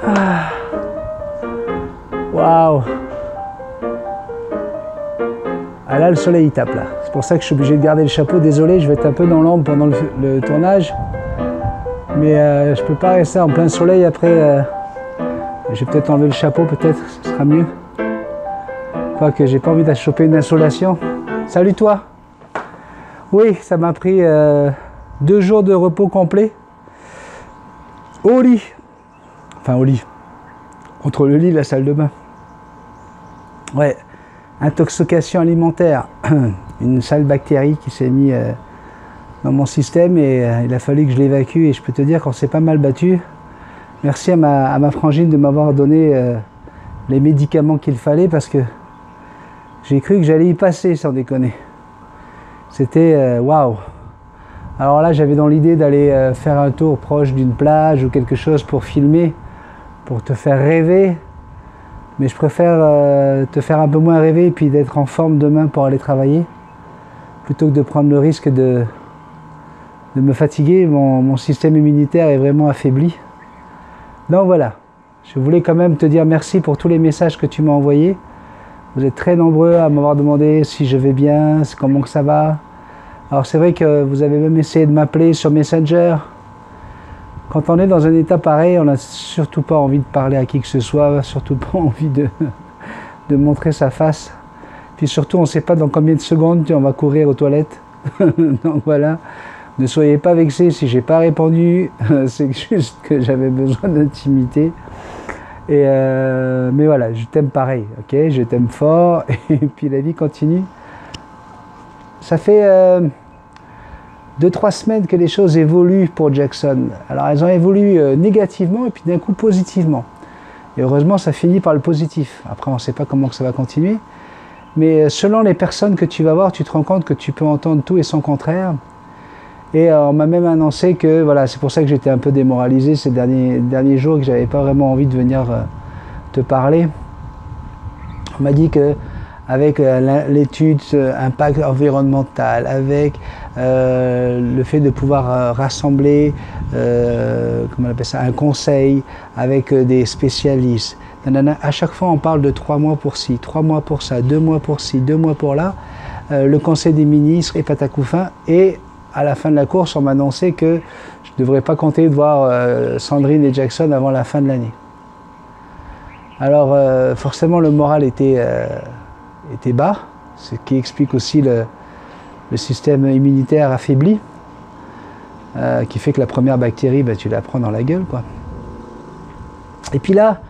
Ah. Waouh. Ah là, le soleil il tape là. C'est pour ça que je suis obligé de garder le chapeau. Désolé, je vais être un peu dans l'ombre pendant le tournage. Mais je peux pas rester en plein soleil après. Je vais peut-être enlever le chapeau, peut-être, ce sera mieux. Quoique j'ai pas envie de choper une insolation. Salut toi. Oui, ça m'a pris 2 jours de repos complet. Au lit. Enfin au lit. Entre le lit et la salle de bain. Ouais. Intoxication alimentaire. Une sale bactérie qui s'est mise dans mon système et il a fallu que je l'évacue. Et je peux te dire qu'on s'est pas mal battu. Merci à ma frangine de m'avoir donné les médicaments qu'il fallait parce que j'ai cru que j'allais y passer sans déconner. C'était waouh. Alors là, j'avais dans l'idée d'aller faire un tour proche d'une plage ou quelque chose pour filmer, pour te faire rêver. Mais je préfère te faire un peu moins rêver et puis d'être en forme demain pour aller travailler, plutôt que de prendre le risque de me fatiguer. Mon système immunitaire est vraiment affaibli. Donc voilà, je voulais quand même te dire merci pour tous les messages que tu m'as envoyés. Vous êtes très nombreux à m'avoir demandé si je vais bien, comment que ça va. Alors c'est vrai que vous avez même essayé de m'appeler sur Messenger. Quand on est dans un état pareil, on n'a surtout pas envie de parler à qui que ce soit, surtout pas envie de montrer sa face. Puis surtout, on ne sait pas dans combien de secondes on va courir aux toilettes. Donc voilà, ne soyez pas vexés si j'ai pas répondu, c'est juste que j'avais besoin d'intimité. Mais voilà, je t'aime pareil, ok? Je t'aime fort et puis la vie continue. Ça fait 2-3 semaines que les choses évoluent pour Jackson. Alors elles ont évolué négativement et puis d'un coup positivement. Et heureusement ça finit par le positif. Après on ne sait pas comment que ça va continuer. Mais selon les personnes que tu vas voir, tu te rends compte que tu peux entendre tout et son contraire. Et on m'a même annoncé que, voilà, c'est pour ça que j'étais un peu démoralisé ces derniers jours, que j'avais pas vraiment envie de venir te parler. On m'a dit que avec l'étude impact environnemental, avec le fait de pouvoir rassembler comment on appelle ça, un conseil avec des spécialistes. À chaque fois, on parle de 3 mois pour ci, 3 mois pour ça, 2 mois pour ci, 2 mois pour là. Le conseil des ministres et patacoufin. Et à la fin de la course, on m'a annoncé que je ne devrais pas compter de voir Sandrine et Jackson avant la fin de l'année. Alors, forcément, le moral était bas, ce qui explique aussi le système immunitaire affaibli, qui fait que la première bactérie, tu la prends dans la gueule, quoi. Et puis là,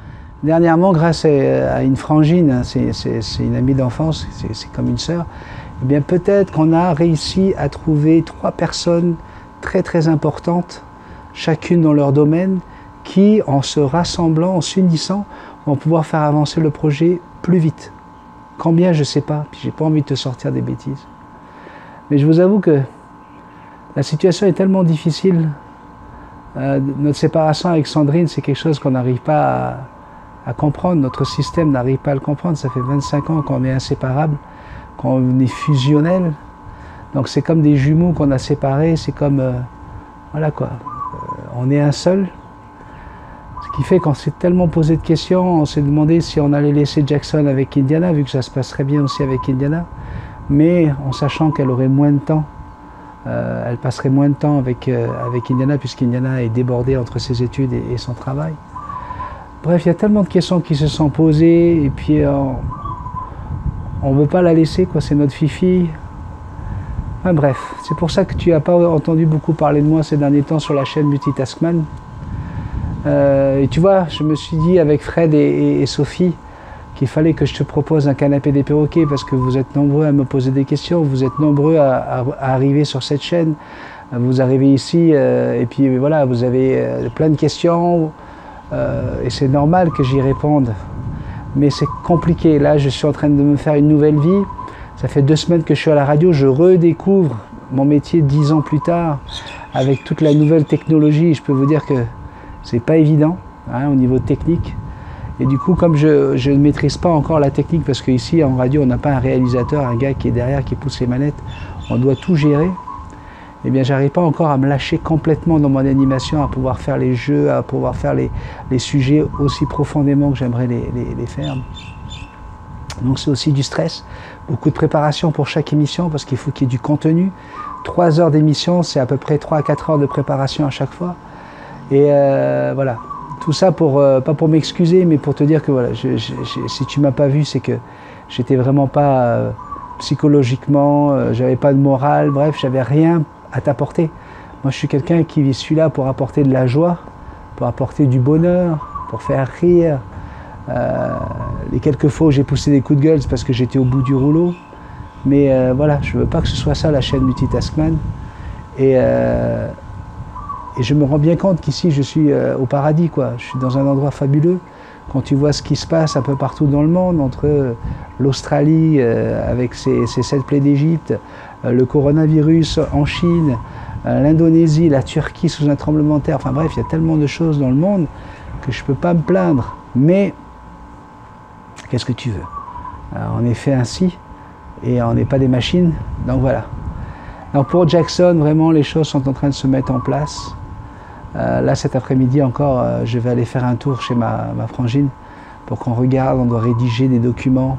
dernièrement, grâce à une frangine, c'est une amie d'enfance, c'est comme une sœur, eh bien peut-être qu'on a réussi à trouver 3 personnes très très importantes, chacune dans leur domaine, qui, en se rassemblant, en s'unissant, vont pouvoir faire avancer le projet plus vite. Combien, je ne sais pas, puis j'ai pas envie de te sortir des bêtises. Mais je vous avoue que la situation est tellement difficile. Notre séparation avec Sandrine, c'est quelque chose qu'on n'arrive pas à comprendre. Notre système n'arrive pas à le comprendre. Ça fait 25 ans qu'on est inséparables, qu'on est fusionnels. Donc c'est comme des jumeaux qu'on a séparés. C'est comme, voilà quoi, on est un seul. Ce qui fait qu'on s'est tellement posé de questions, on s'est demandé si on allait laisser Jackson avec Indiana, vu que ça se passerait bien aussi avec Indiana, mais en sachant qu'elle aurait moins de temps, elle passerait moins de temps avec Indiana, puisqu'Indiana est débordée entre ses études et son travail. Bref, il y a tellement de questions qui se sont posées, et puis on ne veut pas la laisser, quoi, c'est notre fifi. Enfin bref, c'est pour ça que tu n'as pas entendu beaucoup parler de moi ces derniers temps sur la chaîne Multitaskman. Et tu vois, je me suis dit avec Fred et Sophie qu'il fallait que je te propose un canapé des perroquets parce que vous êtes nombreux à me poser des questions, vous êtes nombreux à arriver sur cette chaîne, vous arrivez ici et puis voilà, vous avez plein de questions et c'est normal que j'y réponde. Mais c'est compliqué, là je suis en train de me faire une nouvelle vie, ça fait 2 semaines que je suis à la radio, je redécouvre mon métier 10 ans plus tard avec toute la nouvelle technologie, je peux vous dire que c'est pas évident hein, au niveau technique. Et du coup, comme je ne maîtrise pas encore la technique, parce qu'ici en radio, on n'a pas un réalisateur, un gars qui est derrière, qui pousse les manettes, on doit tout gérer. eh bien, j'arrive pas encore à me lâcher complètement dans mon animation, à pouvoir faire les jeux, à pouvoir faire les sujets aussi profondément que j'aimerais les faire. Donc c'est aussi du stress, beaucoup de préparation pour chaque émission, parce qu'il faut qu'il y ait du contenu. 3 heures d'émission, c'est à peu près 3 à 4 heures de préparation à chaque fois. Et voilà, tout ça pas pour m'excuser, mais pour te dire que voilà, si tu m'as pas vu, c'est que j'étais vraiment pas psychologiquement, j'avais pas de morale, bref, j'avais rien à t'apporter. Moi, je suis quelqu'un qui suis là pour apporter de la joie, pour apporter du bonheur, pour faire rire. Les quelques fois où j'ai poussé des coups de gueule, c'est parce que j'étais au bout du rouleau. Mais voilà, je veux pas que ce soit ça la chaîne Multitaskman. Et je me rends bien compte qu'ici, je suis au paradis, quoi. Je suis dans un endroit fabuleux. Quand tu vois ce qui se passe un peu partout dans le monde, entre l'Australie avec ses 7 plaies d'Égypte, le coronavirus en Chine, l'Indonésie, la Turquie sous un tremblement de terre, enfin bref, il y a tellement de choses dans le monde que je ne peux pas me plaindre. Mais qu'est-ce que tu veux? On est fait ainsi et on n'est pas des machines, donc voilà. Donc pour Jackson, vraiment les choses sont en train de se mettre en place. Là cet après-midi encore, je vais aller faire un tour chez ma frangine pour qu'on regarde, on doit rédiger des documents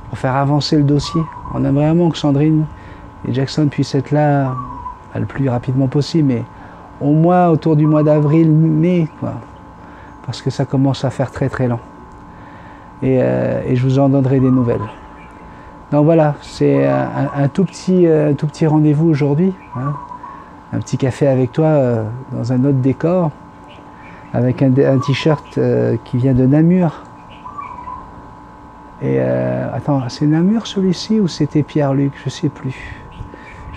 pour faire avancer le dossier. On aimerait vraiment que Sandrine et Jackson puissent être là le plus rapidement possible, mais au moins autour du mois d'avril, mai, quoi, parce que ça commence à faire très très lent. Et je vous en donnerai des nouvelles. Donc voilà, c'est un tout petit rendez-vous aujourd'hui, hein. Un petit café avec toi dans un autre décor, avec un t-shirt qui vient de Namur. Et attends, c'est Namur celui-ci ou c'était Pierre-Luc? Je sais plus.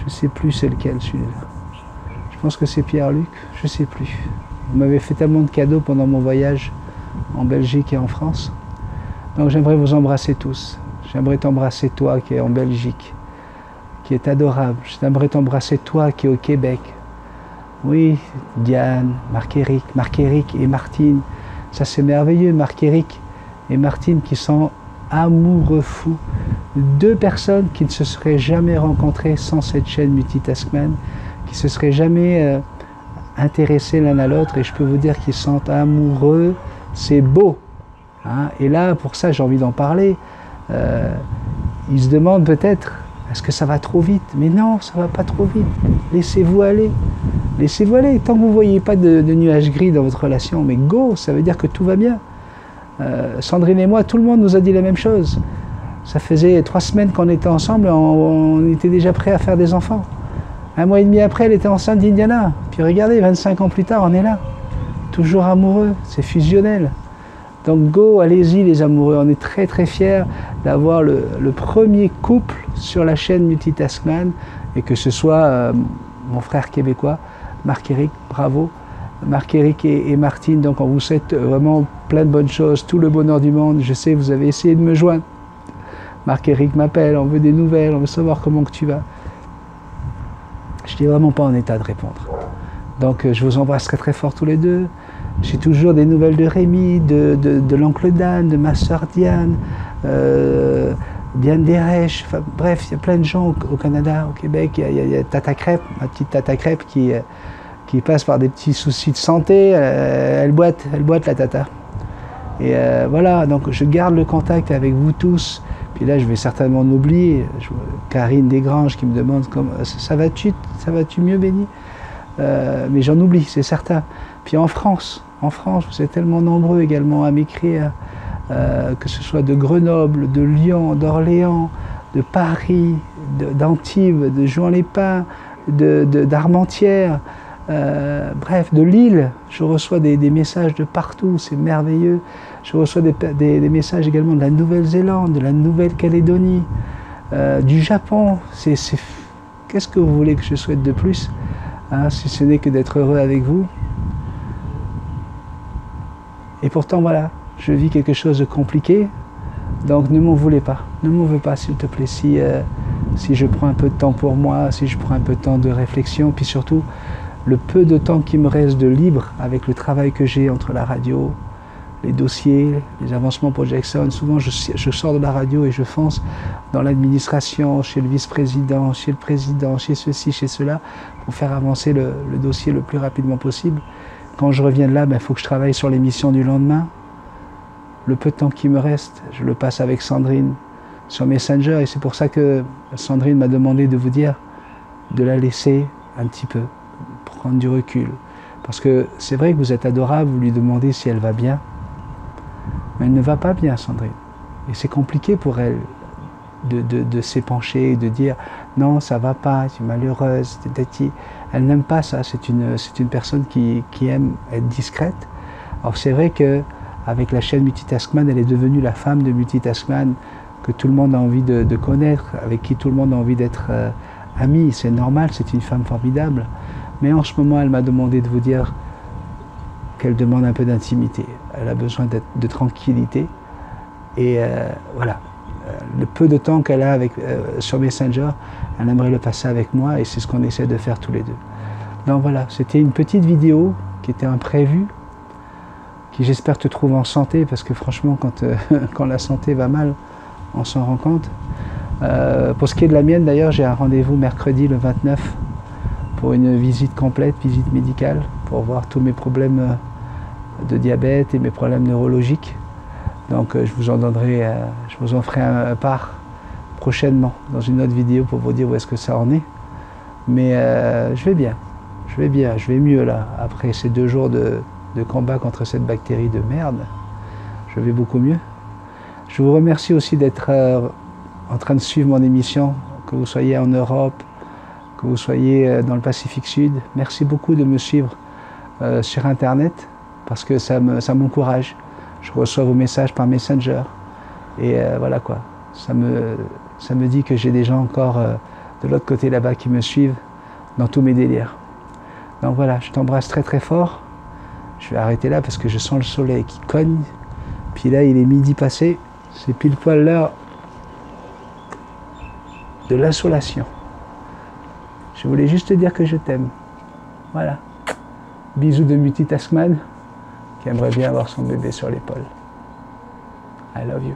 Je sais plus c'est lequel celui-là. Je pense que c'est Pierre-Luc, je sais plus. Vous m'avez fait tellement de cadeaux pendant mon voyage en Belgique et en France. Donc j'aimerais vous embrasser tous. J'aimerais t'embrasser toi qui es en Belgique, qui est adorable. J'aimerais t'embrasser toi qui es au Québec. Oui, Diane, Marc-Éric et Martine. Ça c'est merveilleux, Marc-Éric et Martine qui sont amoureux fous. 2 personnes qui ne se seraient jamais rencontrées sans cette chaîne Multitaskman, qui ne se seraient jamais intéressées l'un à l'autre, et je peux vous dire qu'ils sont amoureux, c'est beau. Hein? Et là, pour ça, j'ai envie d'en parler. Ils se demandent peut-être, est-ce que ça va trop vite? Mais non, ça ne va pas trop vite. Laissez-vous aller. Laissez-vous aller. Tant que vous ne voyez pas de nuages gris dans votre relation, mais go, ça veut dire que tout va bien. Sandrine et moi, tout le monde nous a dit la même chose. Ça faisait 3 semaines qu'on était ensemble, on était déjà prêts à faire des enfants. 1 mois et demi après, elle était enceinte d'Indiana. Puis regardez, 25 ans plus tard, on est là. Toujours amoureux, c'est fusionnel. Donc go, allez-y les amoureux. On est très très fiers d'avoir le premier couple sur la chaîne Multitaskman, et que ce soit mon frère québécois, Marc-Éric, bravo. Marc-Éric et Martine, donc on vous souhaite vraiment plein de bonnes choses, tout le bonheur du monde. Je sais, vous avez essayé de me joindre. Marc-Éric m'appelle, on veut des nouvelles, on veut savoir comment que tu vas. Je n'étais vraiment pas en état de répondre. Donc je vous embrasse très très fort tous les deux. J'ai toujours des nouvelles de Rémi, de l'oncle Dan, de ma sœur Diane, Diane Desrèches, enfin, bref, il y a plein de gens au Canada, au Québec. Il y a Tata Crêpe, ma petite Tata Crêpe qui passe par des petits soucis de santé, elle boite la Tata. Et voilà, donc je garde le contact avec vous tous. Puis là, je vais certainement oublier. Karine Desgranges qui me demande ça va-tu mieux, Béni? Mais j'en oublie, c'est certain. Puis en France, vous êtes tellement nombreux également à m'écrire, que ce soit de Grenoble, de Lyon, d'Orléans, de Paris, d'Antibes, de Juan-les-Pins, d'Armentières, bref, de Lille. Je reçois des messages de partout, c'est merveilleux. Je reçois des messages également de la Nouvelle-Zélande, de la Nouvelle-Calédonie, du Japon. Qu'est-ce que vous voulez que je souhaite de plus, hein, si ce n'est que d'être heureux avec vous? Et pourtant, voilà, je vis quelque chose de compliqué, donc ne m'en voulez pas. Ne m'en veux pas, s'il te plaît, si je prends un peu de temps pour moi, si je prends un peu de temps de réflexion, puis surtout, le peu de temps qui me reste de libre avec le travail que j'ai entre la radio, les dossiers, les avancements pour Jackson. Souvent, je sors de la radio et je fonce dans l'administration, chez le vice-président, chez le président, chez ceci, chez cela, pour faire avancer le dossier le plus rapidement possible. Quand je reviens de là, il faut que je travaille sur l'émission du lendemain. Le peu de temps qui me reste, je le passe avec Sandrine sur Messenger. Et c'est pour ça que Sandrine m'a demandé de vous dire de la laisser un petit peu, prendre du recul. Parce que c'est vrai que vous êtes adorable, vous lui demandez si elle va bien. Mais elle ne va pas bien, Sandrine. Et c'est compliqué pour elle de s'épancher, de dire « Non, ça va pas, tu es malheureuse. » Elle n'aime pas ça. C'est une personne qui aime être discrète. Alors c'est vrai qu'avec la chaîne Multitaskman, elle est devenue la femme de Multitaskman que tout le monde a envie de connaître, avec qui tout le monde a envie d'être ami. C'est normal, c'est une femme formidable. Mais en ce moment, elle m'a demandé de vous dire qu'elle demande un peu d'intimité. Elle a besoin de tranquillité. Et voilà, le peu de temps qu'elle a sur Messenger, elle aimerait le passer avec moi et c'est ce qu'on essaie de faire tous les deux. Donc voilà, c'était une petite vidéo qui était imprévue, qui j'espère te trouve en santé, parce que franchement, quand la santé va mal, on s'en rend compte. Pour ce qui est de la mienne, d'ailleurs, j'ai un rendez-vous mercredi le 29 pour une visite complète, visite médicale, pour voir tous mes problèmes de diabète et mes problèmes neurologiques. Donc je vous en ferai un part prochainement dans une autre vidéo pour vous dire où est-ce que ça en est. Mais je vais bien, je vais mieux là. Après ces 2 jours de combat contre cette bactérie de merde, je vais beaucoup mieux. Je vous remercie aussi d'être en train de suivre mon émission, que vous soyez en Europe, que vous soyez dans le Pacifique Sud. Merci beaucoup de me suivre sur Internet, parce que ça m'encourage. Je reçois vos messages par Messenger. Et voilà quoi. Ça me dit que j'ai des gens encore de l'autre côté là-bas qui me suivent dans tous mes délires. Donc voilà, je t'embrasse très très fort. Je vais arrêter là parce que je sens le soleil qui cogne. Puis là, il est midi passé. C'est pile poil l'heure de l'insolation. Je voulais juste te dire que je t'aime. Voilà. Bisous de Multitaskman, qui aimerait bien avoir son bébé sur l'épaule. I love you.